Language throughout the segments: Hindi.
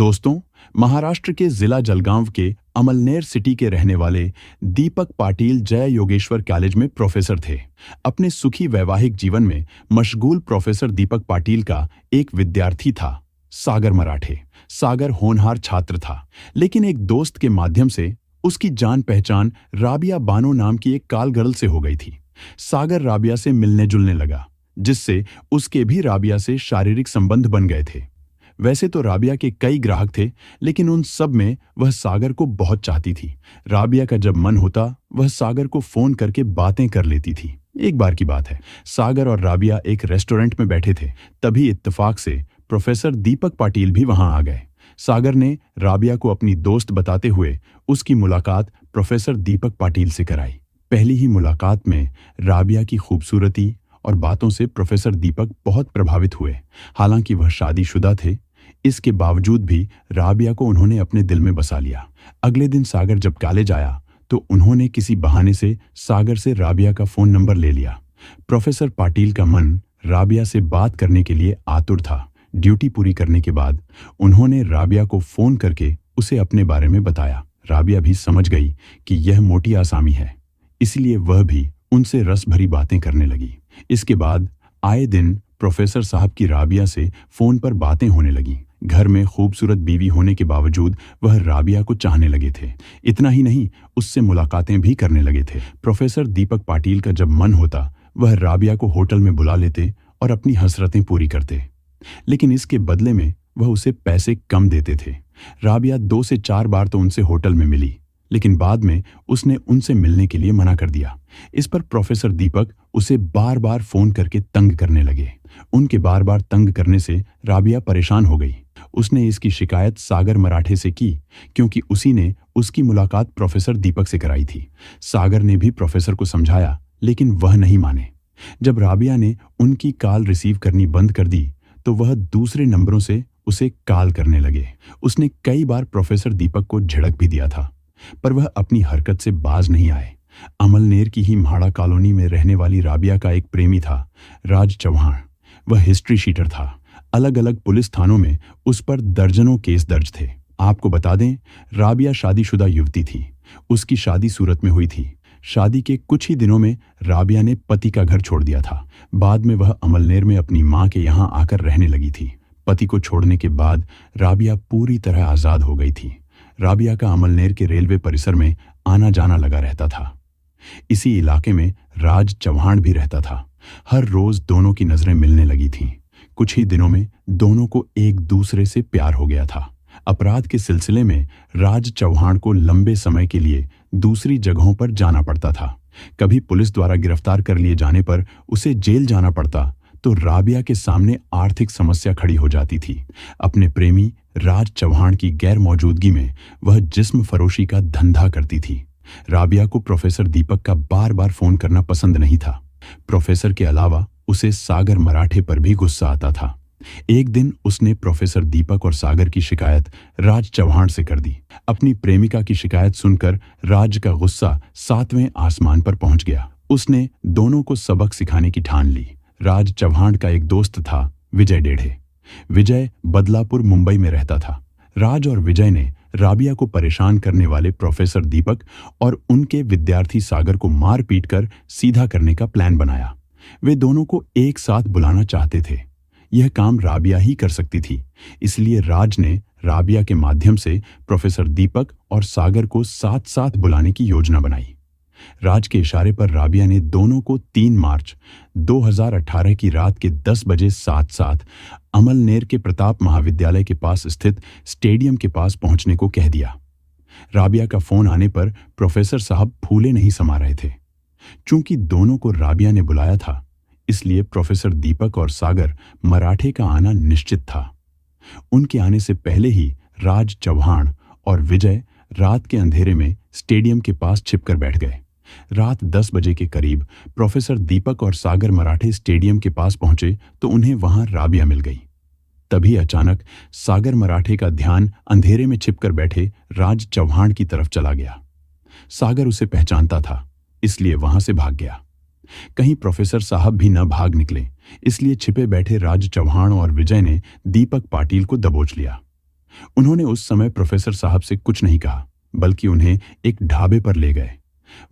दोस्तों, महाराष्ट्र के जिला जलगांव के अमलनेर सिटी के रहने वाले दीपक पाटिल जय योगेश्वर कॉलेज में प्रोफेसर थे। अपने सुखी वैवाहिक जीवन में मशगूल प्रोफेसर दीपक पाटिल का एक विद्यार्थी था, सागर मराठे। सागर होनहार छात्र था, लेकिन एक दोस्त के माध्यम से उसकी जान पहचान राबिया बानो नाम की एक काल गर्ल से हो गई थी। सागर राबिया से मिलने जुलने लगा, जिससे उसके भी राबिया से शारीरिक संबंध बन गए थे। वैसे तो राबिया के कई ग्राहक थे, लेकिन उन सब में वह सागर को बहुत चाहती थी। राबिया का जब मन होता वह सागर को फोन करके बातें कर लेती थी। एक बार की बात है, सागर और राबिया एक रेस्टोरेंट में बैठे थे, तभी इत्तेफाक से प्रोफेसर दीपक पाटिल भी वहां आ गए। सागर ने राबिया को अपनी दोस्त बताते हुए उसकी मुलाकात प्रोफेसर दीपक पाटिल से कराई। पहली ही मुलाकात में राबिया की खूबसूरती और बातों से प्रोफेसर दीपक बहुत प्रभावित हुए। हालांकि वह शादीशुदा थे, इसके बावजूद भी राबिया को उन्होंने अपने दिल में बसा लिया। अगले दिन सागर जब कॉलेज आया तो उन्होंने किसी बहाने से सागर से राबिया का फोन नंबर ले लिया। प्रोफेसर पाटिल का मन राबिया से बात करने के लिए आतुर था। ड्यूटी पूरी करने के बाद उन्होंने राबिया को फोन करके उसे अपने बारे में बताया। राबिया भी समझ गई कि यह मोटी आसामी है, इसलिए वह भी उनसे रस भरी बातें करने लगी। इसके बाद आए दिन प्रोफेसर साहब की राबिया से फोन पर बातें होने लगीं। घर में खूबसूरत बीवी होने के बावजूद वह राबिया को चाहने लगे थे। इतना ही नहीं, उससे मुलाकातें भी करने लगे थे। प्रोफेसर दीपक पाटिल का जब मन होता वह राबिया को होटल में बुला लेते और अपनी हसरतें पूरी करते, लेकिन इसके बदले में वह उसे पैसे कम देते थे। राबिया 2 से 4 बार तो उनसे होटल में मिली, लेकिन बाद में उसने उनसे मिलने के लिए मना कर दिया। इस पर प्रोफेसर दीपक उसे बार बार फोन करके तंग करने लगे। उनके बार बार तंग करने से राबिया परेशान हो गई। उसने इसकी शिकायत सागर मराठे से की, क्योंकि उसी ने उसकी मुलाकात प्रोफेसर दीपक से कराई थी। सागर ने भी प्रोफेसर को समझाया, लेकिन वह नहीं माने। जब राबिया ने उनकी कॉल रिसीव करनी बंद कर दी तो वह दूसरे नंबरों से उसे कॉल करने लगे। उसने कई बार प्रोफेसर दीपक को झिड़क भी दिया था, पर वह अपनी हरकत से बाज नहीं आए। अमलनेर की ही म्हाड़ा कॉलोनी में रहने वाली राबिया का एक प्रेमी था, राज चौहान। वह हिस्ट्री शीटर था। अलग अलग पुलिस थानों में उस पर दर्जनों केस दर्ज थे। आपको बता दें, राबिया शादीशुदा युवती थी। उसकी शादी सूरत में हुई थी। शादी के कुछ ही दिनों में राबिया ने पति का घर छोड़ दिया था। बाद में वह अमलनेर में अपनी मां के यहाँ आकर रहने लगी थी। पति को छोड़ने के बाद राबिया पूरी तरह आजाद हो गई थी। राबिया का अमलनेर के रेलवे परिसर में आना जाना लगा रहता था। इसी इलाके में राज चौहान भी रहता था। हर रोज दोनों की नजरें मिलने लगी थीं। कुछ ही दिनों में दोनों को एक दूसरे से प्यार हो गया था। अपराध के सिलसिले में राज चौहान को लंबे समय के लिए दूसरी जगहों पर जाना पड़ता था। कभी पुलिस द्वारा गिरफ्तार कर लिए जाने पर उसे जेल जाना पड़ता तो राबिया के सामने आर्थिक समस्या खड़ी हो जाती थी। अपने प्रेमी राज चौहान की गैर मौजूदगी में वह जिस्म फरोशी का धंधा करती थी। राबिया को प्रोफेसर दीपक का बार बार फोन करना पसंद नहीं था। प्रोफेसर के अलावा उसे सागर मराठे पर भी गुस्सा आता था। एक दिन उसने प्रोफेसर दीपक और सागर की शिकायत राज चौहान से कर दी। अपनी प्रेमिका की शिकायत सुनकर राज का गुस्सा 7वें आसमान पर पहुंच गया। उसने दोनों को सबक सिखाने की ठान ली। राज चौहान का एक दोस्त था, विजय डेढ़े। विजय बदलापुर मुंबई में रहता था। राज और विजय ने राबिया को परेशान करने वाले प्रोफेसर दीपक और उनके विद्यार्थी सागर को मार पीट कर सीधा करने का प्लान बनाया। वे दोनों को एक साथ बुलाना चाहते थे। यह काम राबिया ही कर सकती थी, इसलिए राज ने राबिया के माध्यम से प्रोफेसर दीपक और सागर को साथ साथ बुलाने की योजना बनाई। राज के इशारे पर राबिया ने दोनों को 3 मार्च 2018 की रात के 10 बजे साथ साथ अमलनेर के प्रताप महाविद्यालय के पास स्थित स्टेडियम के पास पहुंचने को कह दिया। राबिया का फोन आने पर प्रोफेसर साहब फूले नहीं समा रहे थे। चूंकि दोनों को राबिया ने बुलाया था, इसलिए प्रोफेसर दीपक और सागर मराठे का आना निश्चित था। उनके आने से पहले ही राज चौहान और विजय रात के अंधेरे में स्टेडियम के पास छिपकर बैठ गए। रात 10 बजे के करीब प्रोफेसर दीपक और सागर मराठे स्टेडियम के पास पहुंचे तो उन्हें वहां राबिया मिल गई। तभी अचानक सागर मराठे का ध्यान अंधेरे में छिपकर बैठे राज चौहान की तरफ चला गया। सागर उसे पहचानता था, इसलिए वहां से भाग गया। कहीं प्रोफेसर साहब भी न भाग निकले, इसलिए छिपे बैठे राज चौहान और विजय ने दीपक पाटिल को दबोच लिया। उन्होंने उस समय प्रोफेसर साहब से कुछ नहीं कहा, बल्कि उन्हें एक ढाबे पर ले गए।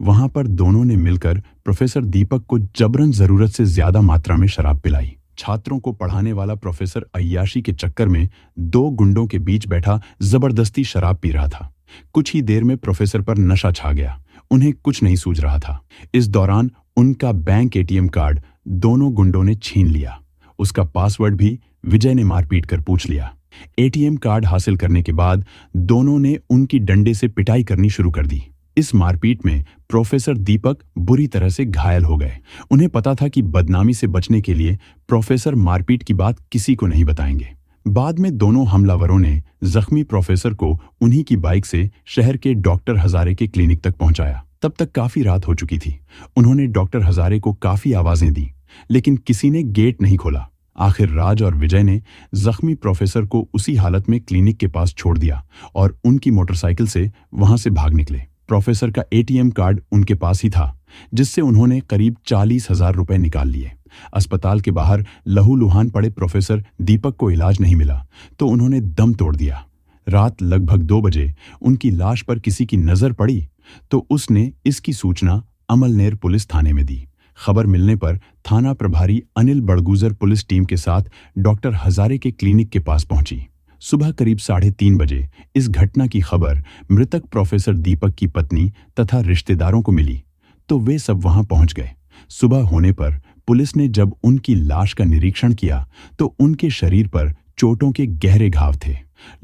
वहां पर दोनों ने मिलकर प्रोफेसर दीपक को जबरन जरूरत से ज्यादा मात्रा में शराब पिलाई। छात्रों को पढ़ाने वाला प्रोफेसर अय्याशी के चक्कर में दो गुंडों के बीच बैठा जबरदस्ती शराब पी रहा था। कुछ ही देर में प्रोफेसर पर नशा छा गया। उन्हें कुछ नहीं सूझ रहा था। इस दौरान उनका बैंक एटीएम कार्ड दोनों गुंडों ने छीन लिया। उसका पासवर्ड भी विजय ने मारपीट कर पूछ लिया। एटीएम कार्ड हासिल करने के बाद दोनों ने उनकी डंडे से पिटाई करनी शुरू कर दी। इस मारपीट में प्रोफेसर दीपक बुरी तरह से घायल हो गए। उन्हें पता था कि बदनामी से बचने के लिए प्रोफेसर मारपीट की बात किसी को नहीं बताएंगे। बाद में दोनों हमलावरों ने जख्मी प्रोफेसर को उन्हीं की बाइक से शहर के डॉक्टर हजारे के क्लिनिक तक पहुंचाया। तब तक काफी रात हो चुकी थी। उन्होंने डॉक्टर हजारे को काफी आवाजें दी, लेकिन किसी ने गेट नहीं खोला। आखिर राज और विजय ने जख्मी प्रोफेसर को उसी हालत में क्लिनिक के पास छोड़ दिया और उनकी मोटरसाइकिल से वहां से भाग निकले। प्रोफेसर का एटीएम कार्ड उनके पास ही था, जिससे उन्होंने करीब 40,000 रुपए निकाल लिए। अस्पताल के बाहर लहूलुहान पड़े प्रोफेसर दीपक को इलाज नहीं मिला तो उन्होंने दम तोड़ दिया। रात लगभग 2 बजे उनकी लाश पर किसी की नजर पड़ी तो उसने इसकी सूचना अमलनेर पुलिस थाने में दी। खबर मिलने पर थाना प्रभारी अनिल बड़गुजर पुलिस टीम के साथ डॉक्टर हजारे के क्लिनिक के पास पहुंची। सुबह करीब 3:30 बजे इस घटना की खबर मृतक प्रोफेसर दीपक की पत्नी तथा रिश्तेदारों को मिली तो वे सब वहां पहुंच गए। सुबह होने पर पुलिस ने जब उनकी लाश का निरीक्षण किया तो उनके शरीर पर चोटों के गहरे घाव थे।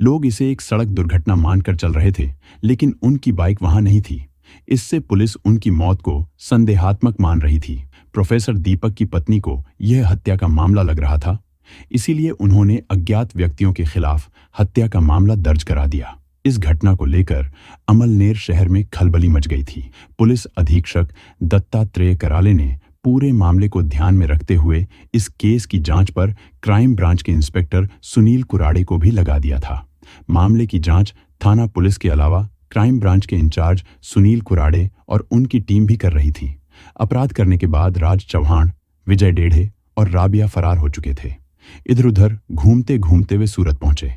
लोग इसे एक सड़क दुर्घटना मानकर चल रहे थे, लेकिन उनकी बाइक वहां नहीं थी। इससे पुलिस उनकी मौत को संदेहात्मक मान रही थी। प्रोफेसर दीपक की पत्नी को यह हत्या का मामला लग रहा था, इसीलिए उन्होंने अज्ञात व्यक्तियों के खिलाफ हत्या का मामला दर्ज करा दिया। इस घटना को लेकर अमलनेर शहर में खलबली मच गई थी। पुलिस अधीक्षक दत्तात्रेय कराले ने पूरे मामले को ध्यान में रखते हुए इस केस की जांच पर क्राइम ब्रांच के इंस्पेक्टर सुनील कुराड़े को भी लगा दिया था। मामले की जांच थाना पुलिस के अलावा क्राइम ब्रांच के इंचार्ज सुनील कुराड़े और उनकी टीम भी कर रही थी। अपराध करने के बाद राज चौहान, विजय डेढ़े और राबिया फरार हो चुके थे। इधर उधर घूमते घूमते वे सूरत पहुंचे।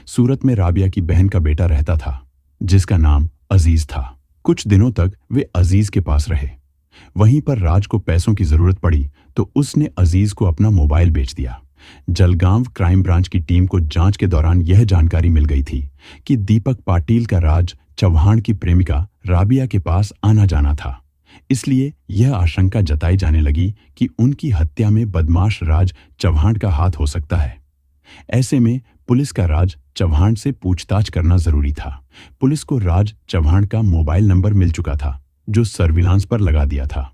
सूरत में राबिया की बहन का बेटा रहता था, जिसका नाम अजीज था। कुछ दिनों तक वे अजीज के पास रहे। वहीं पर राज को पैसों की जरूरत पड़ी तो उसने अजीज को अपना मोबाइल बेच दिया। जलगांव क्राइम ब्रांच की टीम को जांच के दौरान यह जानकारी मिल गई थी कि दीपक पाटिल का राज चौहान की प्रेमिका राबिया के पास आना जाना था। इसलिए यह आशंका जताई जाने लगी कि उनकी हत्या में बदमाश राज चौहान का हाथ हो सकता है। ऐसे में पुलिस का राज चौहान से पूछताछ करना जरूरी था। पुलिस को राज चौहान का मोबाइल नंबर मिल चुका था, जो सर्विलांस पर लगा दिया था।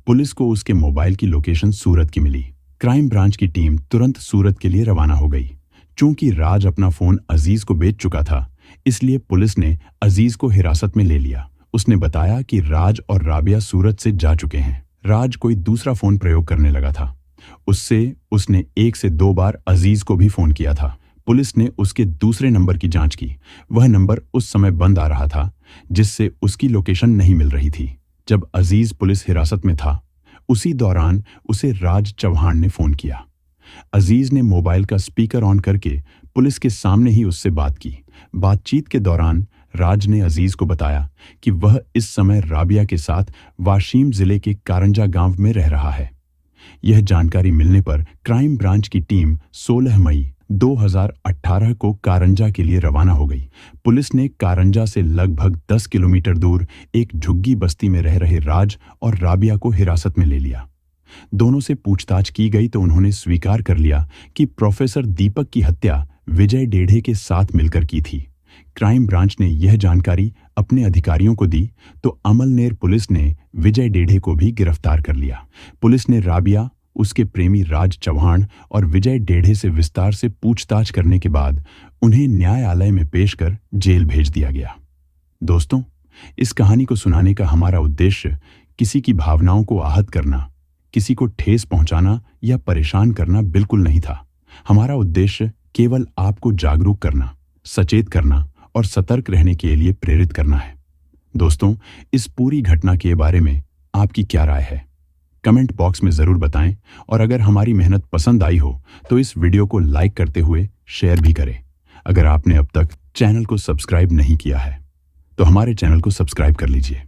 पुलिस को उसके मोबाइल की लोकेशन सूरत की मिली। क्राइम ब्रांच की टीम तुरंत सूरत के लिए रवाना हो गई। चूंकि राज अपना फोन अजीज को बेच चुका था, इसलिए पुलिस ने अजीज को हिरासत में ले लिया। उसने बताया कि राज और राबिया सूरत से जा चुके हैं। राज कोई दूसरा फोन प्रयोग करने लगा था। उससे उसने 1 से 2 बार अजीज को भी फोन किया था। पुलिस ने उसके दूसरे नंबर की जांच की। वह नंबर उस समय बंद आ रहा था, जिससे उसकी लोकेशन नहीं मिल रही थी। जब अजीज पुलिस हिरासत में था, उसी दौरान उसे राज चौहान ने फोन किया। अजीज ने मोबाइल का स्पीकर ऑन करके पुलिस के सामने ही उससे बात की। बातचीत के दौरान राज ने अजीज को बताया कि वह इस समय राबिया के साथ वाशीम जिले के कारंजा गांव में रह रहा है। यह जानकारी मिलने पर क्राइम ब्रांच की टीम 16 मई 2018 को कारंजा के लिए रवाना हो गई। पुलिस ने कारंजा से लगभग 10 किलोमीटर दूर एक झुग्गी बस्ती में रह रहे राज और राबिया को हिरासत में ले लिया। दोनों से पूछताछ की गई तो उन्होंने स्वीकार कर लिया कि प्रोफेसर दीपक की हत्या विजय डेढ़े के साथ मिलकर की थी। क्राइम ब्रांच ने यह जानकारी अपने अधिकारियों को दी तो अमलनेर पुलिस ने विजय डेढ़े को भी गिरफ्तार कर लिया। पुलिस ने राबिया, उसके प्रेमी राज चौहान और विजय डेढ़े से विस्तार से पूछताछ करने के बाद उन्हें न्यायालय में पेश कर जेल भेज दिया गया। दोस्तों, इस कहानी को सुनाने का हमारा उद्देश्य किसी की भावनाओं को आहत करना, किसी को ठेस पहुंचाना या परेशान करना बिल्कुल नहीं था। हमारा उद्देश्य केवल आपको जागरूक करना, सचेत करना और सतर्क रहने के लिए प्रेरित करना है। दोस्तों, इस पूरी घटना के बारे में आपकी क्या राय है? कमेंट बॉक्स में जरूर बताएं और अगर हमारी मेहनत पसंद आई हो तो इस वीडियो को लाइक करते हुए शेयर भी करें। अगर आपने अब तक चैनल को सब्सक्राइब नहीं किया है तो हमारे चैनल को सब्सक्राइब कर लीजिए।